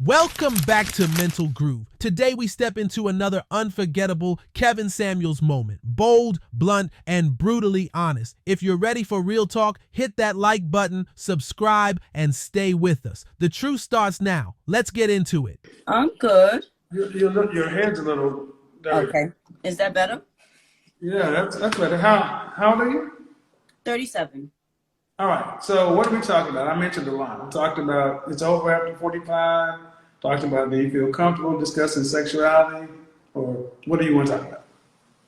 Welcome back to Mental Groove. Today we step into another unforgettable Kevin Samuels moment. Bold, blunt, and brutally honest. If you're ready for real talk, hit that like button, subscribe, and stay with us. The truth starts now. Let's get into it. I'm good. Your head's a little dirty. Okay. Is that better? Yeah, that's better. How old are you? 37. All right. So what are we talking about? I mentioned a lot. We talked about it's over after 45. Talked about do you feel comfortable discussing sexuality, or what do you want to talk about?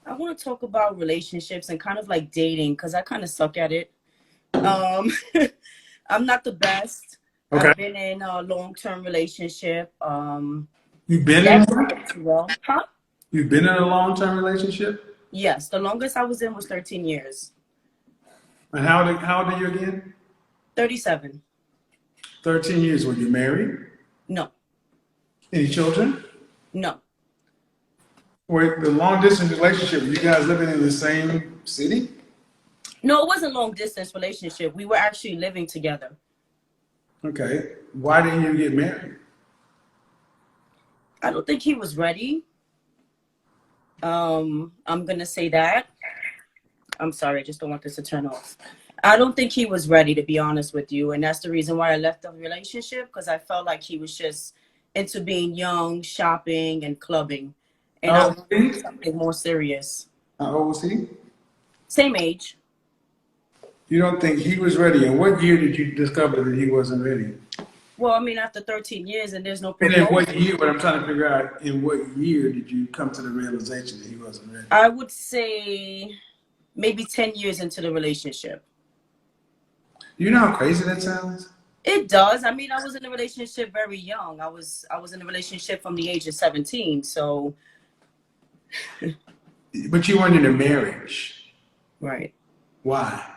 I want to talk about relationships and kind of like dating because I kind of suck at it. Um, I'm not the best. Okay. I've been in a long-term relationship. You've been in That's one? well, huh? You've been in a long-term relationship? Yes, the longest I was in was 13 years. And how old are you again? 37. 13 years. Were you married? No, Any children? no. Were the long-distance relationship, were you guys living in the same city? No, it wasn't long distance relationship. We were actually living together. Okay. Why didn't you get married? I don't think he was ready. I'm gonna say that. I'm sorry, I just don't want this to turn off. I don't think he was ready, to be honest with you. And that's the reason why I left the relationship, because I felt like he was just into being young, shopping, and clubbing. And I How old was wanted he? something more serious. How old was he? Same age. You don't think he was ready? And what year did you discover that he wasn't ready? Well, I mean, after 13 years and there's no And in what proposal, year, what I'm trying to figure out, in what year did you come to the realization that he wasn't ready? I would say maybe 10 years into the relationship. You know how crazy that sounds? It does. I mean, I was in a relationship very young. I was in a relationship from the age of 17. So, But you weren't in a marriage. right. Why?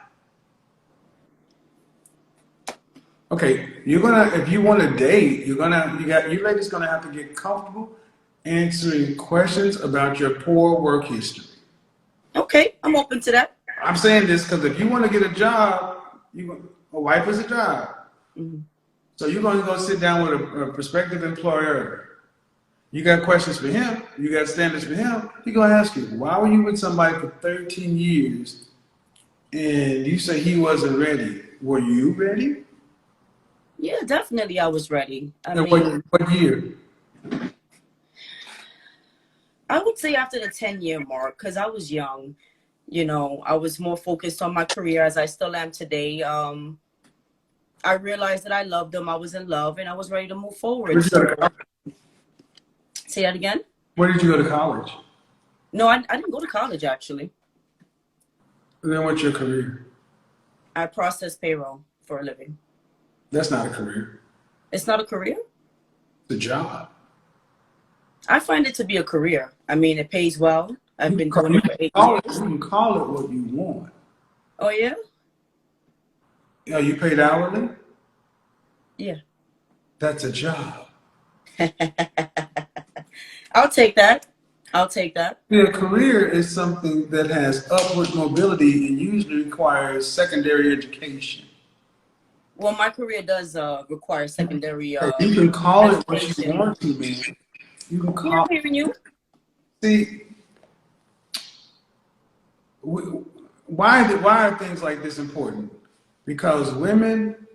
Okay, if you want to date, you ladies gonna have to get comfortable answering questions about your poor work history. Okay, I'm open to that. I'm saying this because if you want to get a job, a wife is a job. Mm-hmm. So you're going to go sit down with a prospective employer. You got questions for him. You got standards for him. He's going to ask you, why were you with somebody for 13 years and you say he wasn't ready? Were you ready? Yeah, definitely I was ready. I And mean, what year? I would say after the 10-year mark, because I was young, you know, I was more focused on my career as I still am today. I realized that I loved him. I was in love and I was ready to move forward. Where did you go to So, college? say that again? Where did you go to college? No, I didn't go to college, actually. And then what's your career? I process payroll for a living. That's not a career. It's not a career? It's a job. I find it to be a career. I mean, it pays well. I've been doing it for 8 You years. can call it what you want. Oh, yeah? Are you paid hourly? Yeah. That's a job. I'll take that. I'll take that. Yeah, a career is something that has upward mobility and usually requires secondary education. Well, my career does require secondary You can call it what you education. want to, man. You can Yeah, call I'm hearing you. See, why are things like this important? Because women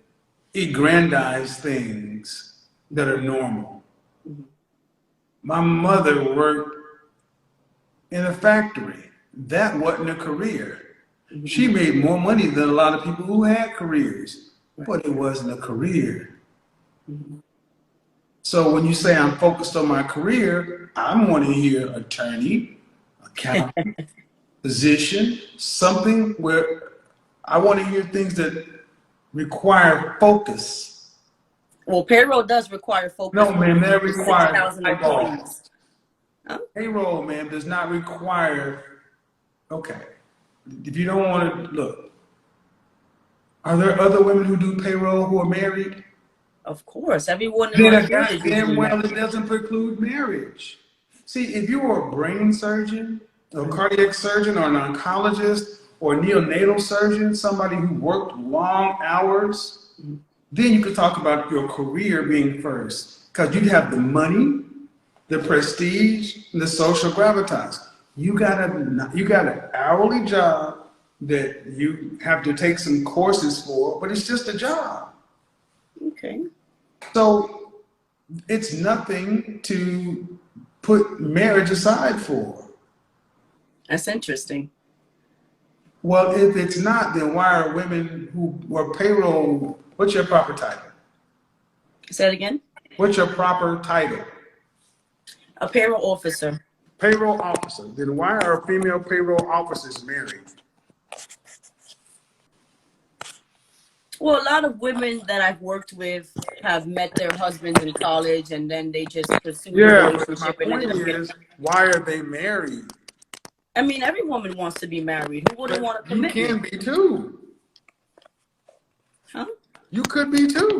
aggrandize things that are normal. Mm-hmm. My mother worked in a factory. That wasn't a career. Mm-hmm. She made more money than a lot of people who had careers, but it wasn't a career. Mm-hmm. So when you say I'm focused on my career, I'm wanting to hear attorney, accountant, physician, something where I want to hear things that require focus. Well, payroll does require focus. No, man, that requires 6,000 employees. Huh? Payroll, man, does not require. Okay, if you don't want to look, are there other women who do payroll who are married? Of course, everyone in Then my a field is goddamn usually well, married. it doesn't preclude marriage. See, if you were a brain surgeon, a cardiac surgeon, or an oncologist, or a neonatal surgeon, somebody who worked long hours, then you could talk about your career being first. Because you have the money, the prestige, and the social gravitas. You got an hourly job that you have to take some courses for, but it's just a job. Okay. So it's nothing to put marriage aside for. That's interesting. Well, if it's not, then why are women who were payroll? What's your proper title? Say that again. What's your proper title? A payroll officer. Payroll officer. Then why are female payroll officers married? Well, a lot of women that I've worked with have met their husbands in college, and then they just pursued the Yeah, but my relationship and point ended up getting. is, why are they married? I mean, every woman wants to be married. Who wouldn't want a But you can commitment? be too. Huh? You could be too.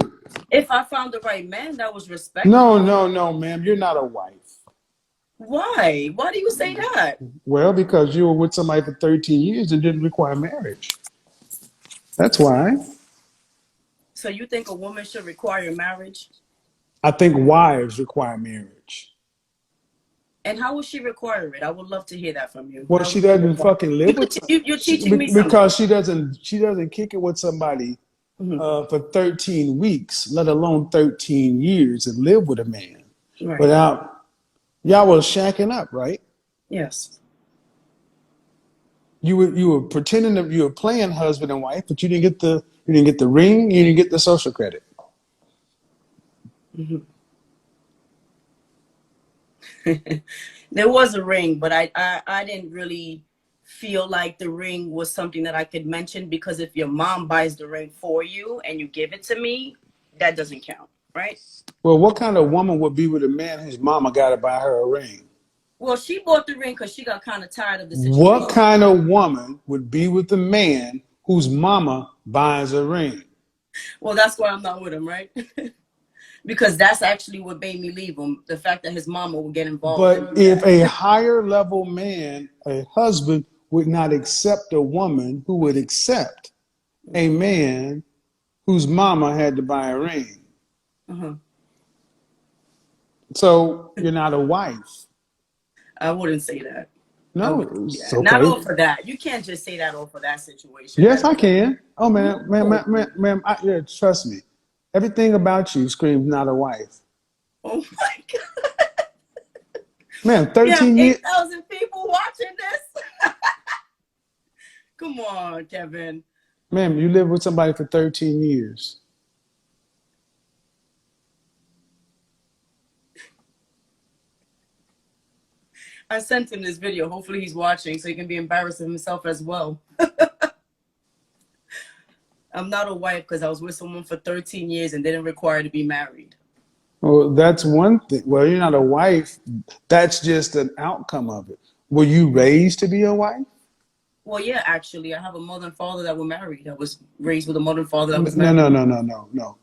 If I found the right man that was No, respectful. no, no, ma'am. You're not a wife. Why? Why do you say that? Well, because you were with somebody for 13 years and didn't require marriage. That's why. So you think a woman should require marriage? I think wives require marriage. And how would she require it? I would love to hear that from you. Well, How she would she doesn't require fucking it? live with You're teaching me because something. she doesn't kick it with somebody Mhm. for 13 weeks, let alone 13 years, and live with a man Right. without y'all was shacking up, right? Yes. You were pretending that you were playing husband and wife, but you didn't get the ring, you didn't get the social credit. Mm-hmm. There was a ring, but I didn't really feel like the ring was something that I could mention, because if your mom buys the ring for you and you give it to me, that doesn't count, right? Well, what kind of woman would be with a man whose mama got to buy her a ring? Well, she bought the ring because she got kind of tired of the What situation. kind of woman would be with a man whose mama buys a ring? Well, that's why I'm not with him, right? Because that's actually what made me leave him. The fact that his mama would get involved. But if a higher level man, a husband, would not accept a woman who would accept a man whose mama had to buy a ring. Uh-huh. So you're not a wife. I wouldn't say that. No, Yeah, it's not okay. off of that. You can't just say that off of that situation. Yes, I can. Oh, man, No. ma'am, yeah, trust me. Everything about you screams not a wife. Oh my God. Man, We have 13 years. 8,000 people watching this. Come on, Kevin. Ma'am, you lived with somebody for 13 years. I sent him this video. Hopefully he's watching so he can be embarrassed of himself as well. I'm not a wife because I was with someone for 13 years and didn't require to be married. Well, that's one thing. Well, you're not a wife. That's just an outcome of it. Were you raised to be a wife? Well, yeah, actually, I have a mother and father that were married. I was raised with a mother and father that was No, married. no.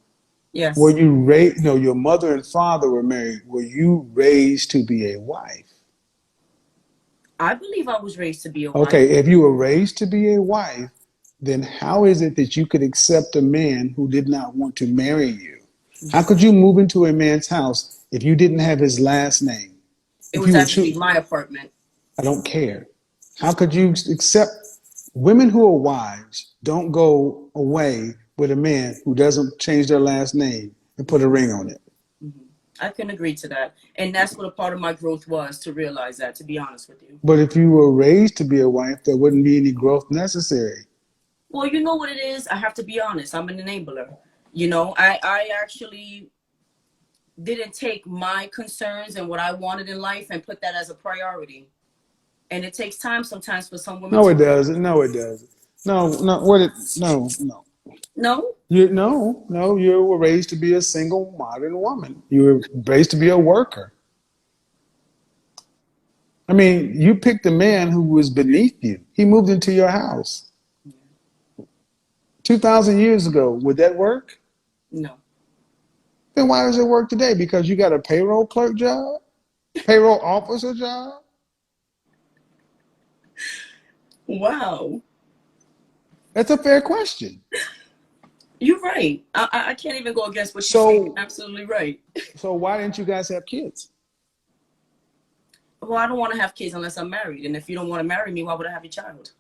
Yes. Were you raised? No, your mother and father were married. Were you raised to be a wife? I believe I was raised to be a wife. Okay, if you were raised to be a wife, then how is it that you could accept a man who did not want to marry you? How could you move into a man's house if you didn't have his last name? It If was you were actually my apartment. I don't care. How could you accept women who are wives don't go away with a man who doesn't change their last name and put a ring on it? I can agree to that. And that's what a part of my growth was, to realize that, to be honest with you. But if you were raised to be a wife, there wouldn't be any growth necessary. Well, you know what it is? I have to be honest. I'm an enabler. You know, I actually didn't take my concerns and what I wanted in life and put that as a priority. And it takes time sometimes for some women No, to. it doesn't. No, it doesn't. No. No. No? You were raised to be a single modern woman. You were raised to be a worker. I mean, you picked a man who was beneath you. He moved into your house. 2,000 years ago, would that work? No. Then why does it work today? Because you got a payroll clerk job? Payroll officer job? Wow. That's a fair question. You're right. I can't even go against what you say. You're So, absolutely right. so why didn't you guys have kids? Well, I don't want to have kids unless I'm married. And if you don't want to marry me, why would I have a child?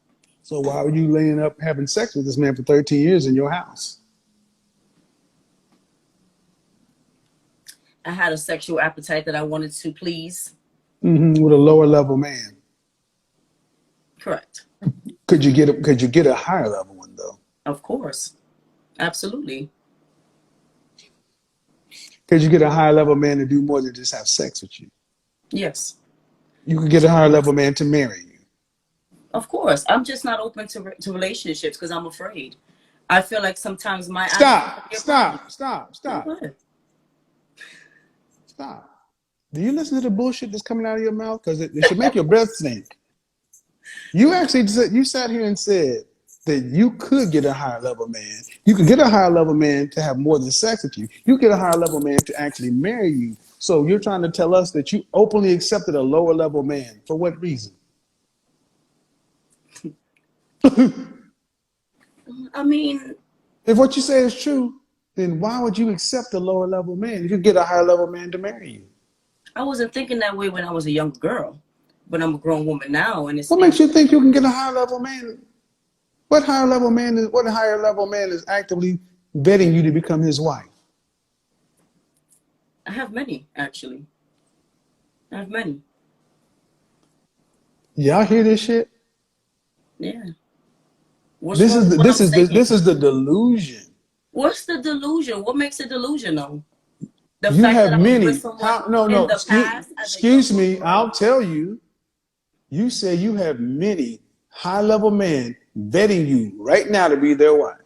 So why were you laying up having sex with this man for 13 years in your house? I had a sexual appetite that I wanted to please. With a lower level man. Correct. Could you get a higher level one though? Of course. Absolutely. Could you get a higher level man to do more than just have sex with you? Yes. You could get a higher level man to marry you. Of course. I'm just not open to relationships because I'm afraid. I feel like sometimes my Stop. No, go ahead. Stop. Do you listen to the bullshit that's coming out of your mouth? Because it should make your breath stink. You actually you sat here and said that you could get a higher level man. You could get a higher level man to have more than sex with you. You get a higher level man to actually marry you. So you're trying to tell us that you openly accepted a lower level man. For what reason? I mean, If what you say is true, then why would you accept a lower level man? You could get a higher level man to marry you. I wasn't thinking that way when I was a young girl, but I'm a grown woman now, and What makes you think you can get a higher level man? What higher level man is actively vetting you to become his wife? I have many actually. I have many. Y'all hear this shit? Yeah. This is the delusion. What's the delusion? What makes it delusional? The You fact that have I was many. with someone in the past. Excuse me. I'll tell you. You say you have many high level men vetting you right now to be their wife.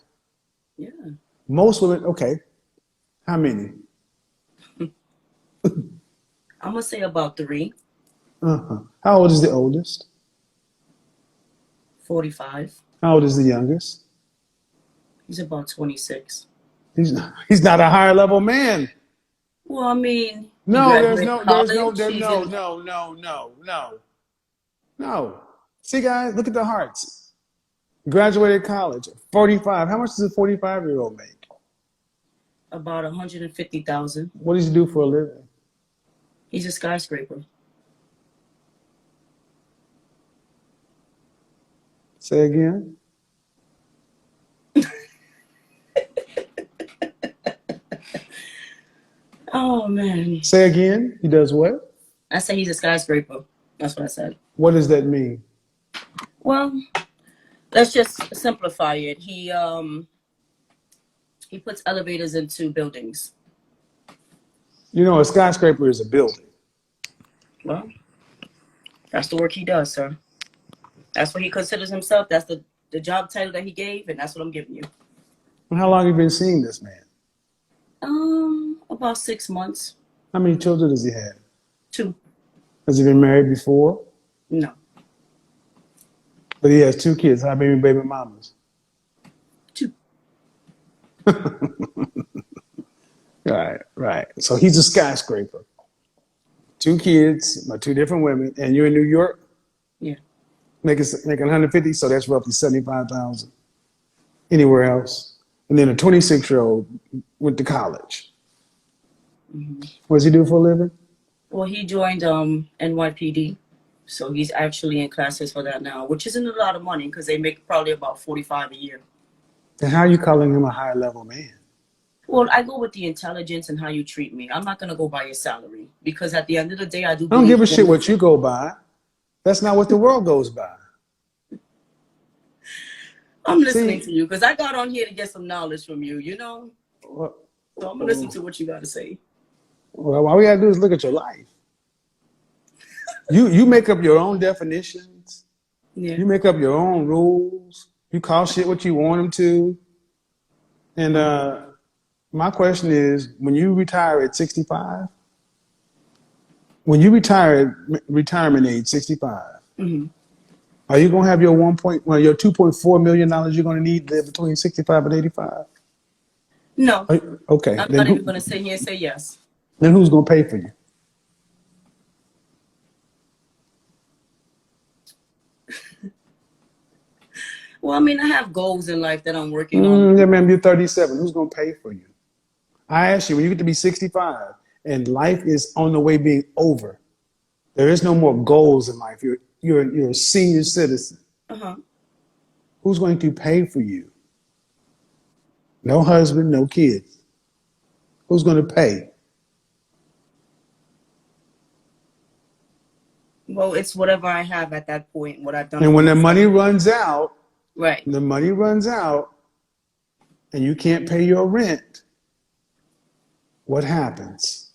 Yeah. Most women. Okay. How many? I'm gonna say about 3. How old is the oldest? 45. How old is the youngest? He's about 26. He's not a higher level man. Well, I mean, he No, graduated college. no. See, guys, look at the hearts. Graduated college, 45. How much does a 45-year-old make? About 150,000. What does he do for a living? He's a skyscraper. Say again. Oh man. Say again. He does what? I say he's a skyscraper. That's what I said. What does that mean? Well, let's just simplify it. He puts elevators into buildings. You know, a skyscraper is a building. Well, that's the work he does, sir. That's what he considers himself. That's the job title that he gave, and that's what I'm giving you. And how long have you been seeing this man? About 6 months. How many children does he have? 2. Has he been married before? No. But he has 2 kids. How many baby mamas? 2. Right. So he's a skyscraper. 2 kids by 2 different women, and you're in New York? Yeah. Making 150, so that's roughly 75,000. Anywhere else? And then a 26-year-old went to college. Mm-hmm. What does he do for a living? Well, he joined NYPD, so he's actually in classes for that now, which isn't a lot of money because they make probably about 45 a year. And how are you calling him a high level man? Well, I go with the intelligence and how you treat me. I'm not gonna go by your salary because at the end of the day, I don't give a shit what you go by. That's not what the world goes by. I'm listening to you because I got on here to get some knowledge from you, you know? Well, So I'm gonna listen to what you gotta say. Well, all we gotta do is look at your life. You make up your own definitions. Yeah. You make up your own rules. You call shit what you want them to. And my question is, when you retire at 65, when you retire at retirement age 65, mm-hmm. Are you gonna have your your $2.4 million you're gonna need there between 65 and 85? No. Okay. I'm not even gonna sit here and say yes. Then who's gonna pay for you? Well, I mean, I have goals in life that I'm working on. Yeah, man, you're 37. Who's going to pay for you? I ask you, when you get to be 65 and life is on the way being over, there is no more goals in life. You're a senior citizen. Uh-huh. Who's going to pay for you? No husband, no kids. Who's going to pay? Well, it's whatever I have at that point, what I've done And for when the myself. money runs out, Right. the money runs out, and you can't pay your rent, what happens?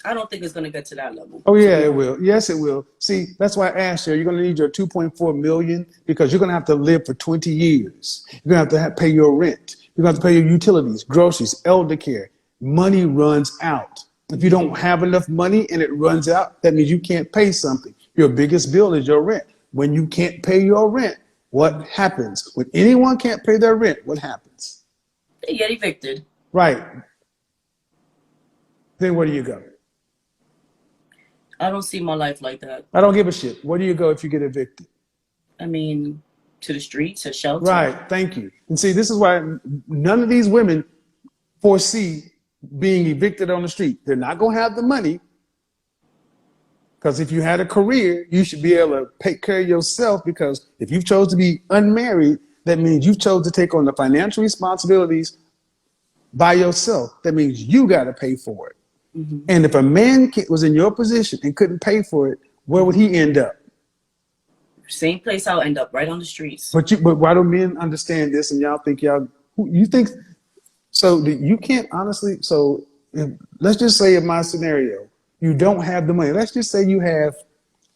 I don't think it's going to get to that level. Oh yeah, it will. Yes, it will. See, that's why I asked you. You're going to need your 2.4 million because you're going to have to live for 20 years. You're going to have to pay your rent. You're going to have to pay your utilities, groceries, elder care. Money runs out. If you don't have enough money and it runs out, that means you can't pay something. Your biggest bill is your rent. When you can't pay your rent, what happens? When anyone can't pay their rent, what happens? They get evicted. Right. Then where do you go? I don't see my life like that. I don't give a shit. Where do you go if you get evicted? I mean, to the streets, a shelter. Right. Thank you. And see, this is why none of these women foresee being evicted on the street. They're not going to have the money because if you had a career, you should be able to take care of yourself because if you've chose to be unmarried, that means you've chose to take on the financial responsibilities by yourself. That means you got to pay for it. Mm-hmm. And if a man was in your position and couldn't pay for it, where would he end up? Same place I'll end up, right on the streets. But why do men understand this and y'all think you think, so you can't honestly, so let's just say in my scenario, you don't have the money. Let's just say you have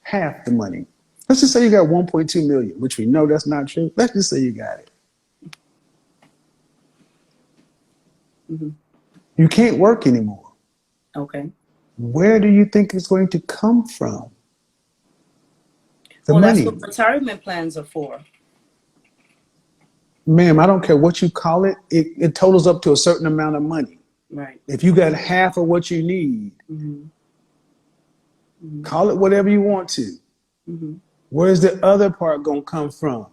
half the money. Let's just say you got 1.2 million, which we know that's not true. Let's just say you got it. Mm-hmm. You can't work anymore. Okay. Where do you think it's going to come from? The money. That's what retirement plans are for. Ma'am, I don't care what you call it. It totals up to a certain amount of money. Right. If you got half of what you need, call it whatever you want to. Mm-hmm. Where's the other part going to come from?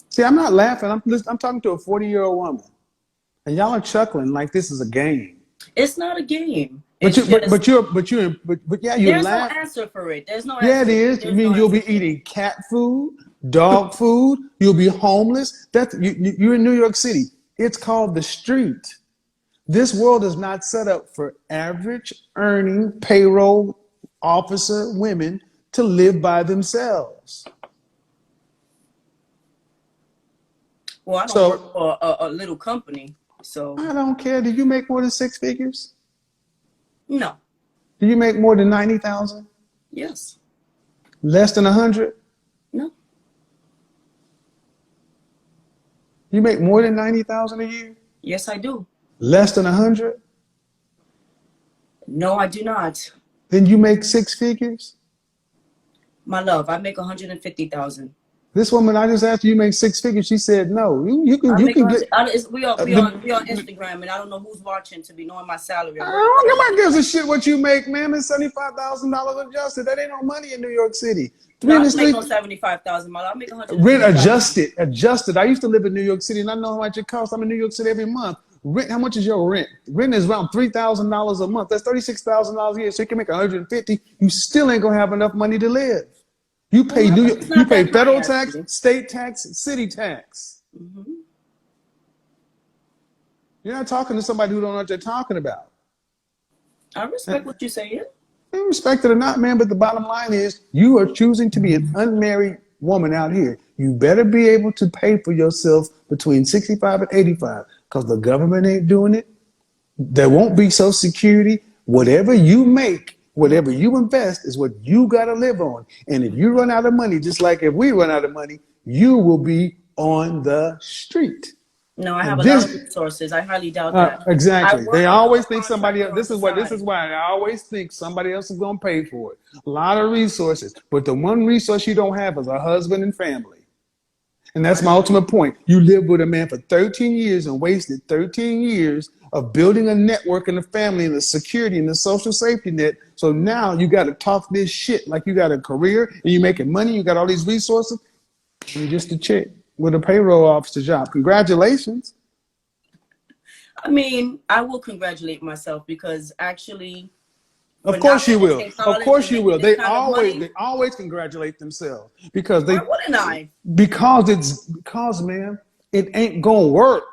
See, I'm not laughing. I'm talking to a 40-year-old woman. And y'all are chuckling like this is a game. It's not a game. But you're There's no answer for it. There's no answer. Yeah, it is. You mean you'll be eating cat food, dog food. You'll be homeless. You're in New York City. It's called the street. This world is not set up for average earning payroll officer women to live by themselves. Well, I don't work for a little company. So I don't care. Do you make more than 6 figures? No. Do you make more than 90,000? Yes. Less than 100? No. You make more than 90,000 a year? Yes, I do. Less than 100? No, I do not. Then you make 6 figures? My love, I make 150,000. This woman, I just asked you make 6 figures. She said no. You can get. We on Instagram, and I don't know who's watching to be knowing my salary. Nobody gives a shit what you make, man. It's $75,000 adjusted. That ain't no money in New York City. No, I make no 75,000. I make 100. Rent adjusted. I used to live in New York City, and I know how much it costs. I'm in New York City every month. Rent. How much is your rent? Rent is around $3,000 a month. That's $36,000 a year. So you can make 150. You still ain't gonna have enough money to live. You pay you pay federal tax, state tax, city tax. Mm-hmm. You're not talking to somebody who don't know what they're talking about. I respect what you're saying. You respect it or not, man, but the bottom line is you are choosing to be an unmarried woman out here. You better be able to pay for yourself between 65 and 85 because the government ain't doing it. There won't be Social Security. Whatever you make, whatever you invest is what you got to live on. And if you run out of money, just like if we run out of money, you will be on the street. No, I have a lot of resources. I highly doubt that. Exactly. They always think somebody else. This is why I always think somebody else is going to pay for it. A lot of resources. But the one resource you don't have is a husband and family. And that's my ultimate point. You lived with a man for 13 years and wasted 13 years of building a network and a family and the security and the social safety net. So now you got to talk this shit like you got a career and you making money, you got all these resources, and you're just a chick with a payroll officer job. Congratulations. I mean, I will congratulate myself because actually, Of for not course you will. finishing Of college course and you making will. this kind of money, They always congratulate themselves because why wouldn't I? because man, it ain't gonna work.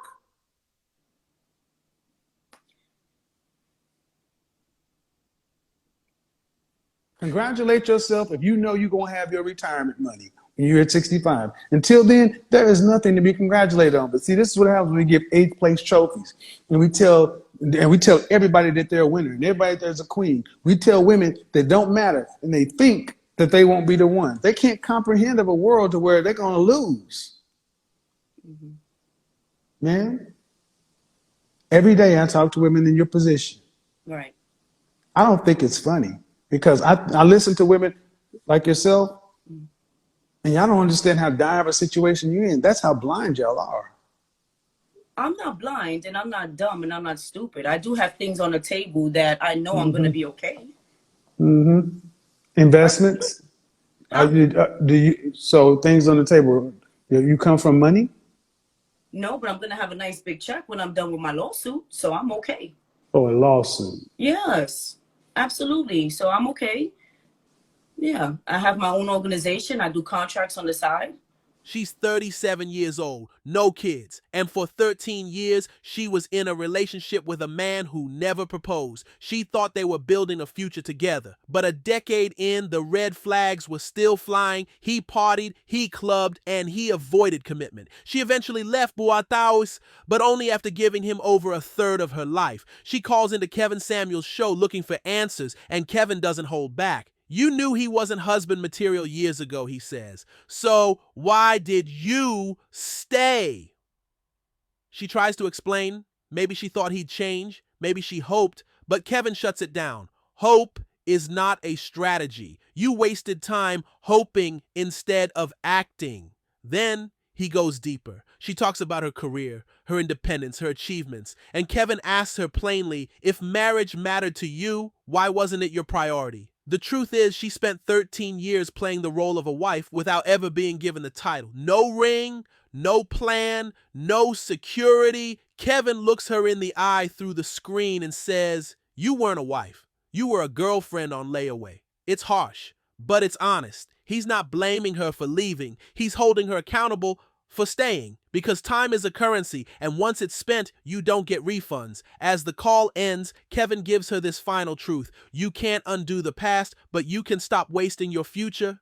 Congratulate yourself if you know you're gonna have your retirement money when you're at 65. Until then, there is nothing to be congratulated on. But see, this is what happens when we give 8th place trophies. And we tell everybody that they're a winner and everybody that there's a queen. We tell women that don't matter and they think that they won't be the one. They can't comprehend of a world to where they're gonna lose. Mm-hmm. Man, every day I talk to women in your position. Right. I don't think it's funny because I listen to women like yourself. And y'all don't understand how dire of a situation you're in. That's how blind y'all are. I'm not blind and I'm not dumb and I'm not stupid. I do have things on the table that I know I'm going to be okay. Mm-hmm. Investments? So things on the table. You come from money? No, but I'm going to have a nice big check when I'm done with my lawsuit. So I'm okay. Oh, a lawsuit. Yes, absolutely. So I'm okay. Yeah, I have my own organization. I do contracts on the side. She's 37 years old, no kids, and for 13 years, she was in a relationship with a man who never proposed. She thought they were building a future together, but a decade in, the red flags were still flying. He partied, he clubbed, and he avoided commitment. She eventually left Buataos, but only after giving him over a third of her life. She calls into Kevin Samuels' show looking for answers, and Kevin doesn't hold back. You knew he wasn't husband material years ago, he says. So why did you stay? She tries to explain. Maybe she thought he'd change. Maybe she hoped. But Kevin shuts it down. Hope is not a strategy. You wasted time hoping instead of acting. Then he goes deeper. She talks about her career, her independence, her achievements. And Kevin asks her plainly, if marriage mattered to you, why wasn't it your priority? The truth is, she spent 13 years playing the role of a wife without ever being given the title. No ring, no plan, no security. Kevin looks her in the eye through the screen and says, you weren't a wife. You were a girlfriend on layaway. It's harsh, but it's honest. He's not blaming her for leaving. He's holding her accountable for staying, because time is a currency, and once it's spent, you don't get refunds. As the call ends, Kevin gives her this final truth. You can't undo the past, but you can stop wasting your future